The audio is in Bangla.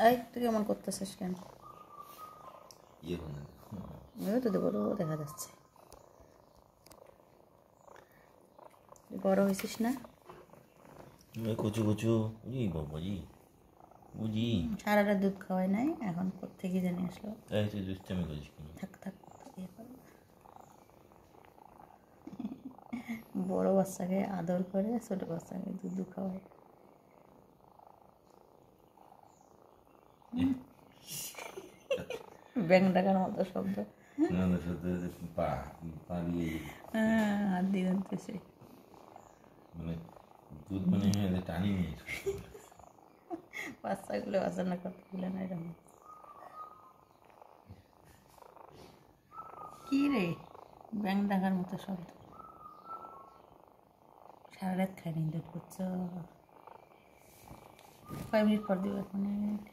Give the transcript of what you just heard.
এই তুই কেমন করতেছিস কেন? তো বড় দেখা যাচ্ছে, বড় হয়েছিস না? কচু কচু বুঝি বাবাজি বুঝি সারা রাত দুধ খাওয়াই নাই, এখন কোত্থেকে জানি আসলো। তুই দুষ্টামি করিস কেন? থাক থাক, বড় বাচ্চাকে আদর করে ছোট বাচ্চাকে দুধ খাওয়ায়। ব্যাং ডাকার মতো শব্দ। হাত দিয়ে ধরতেছে, মানে দুধ মানে টানি নিয়ে বাচ্চাগুলো বাঁচানো কথাগুলো না এরকম। কি রে, ব্যাং ডাকার মতো শব্দ। সারা রাত খাইনি দুধ, করছো 5 মিনিট পর দিব, 1 মিনিট।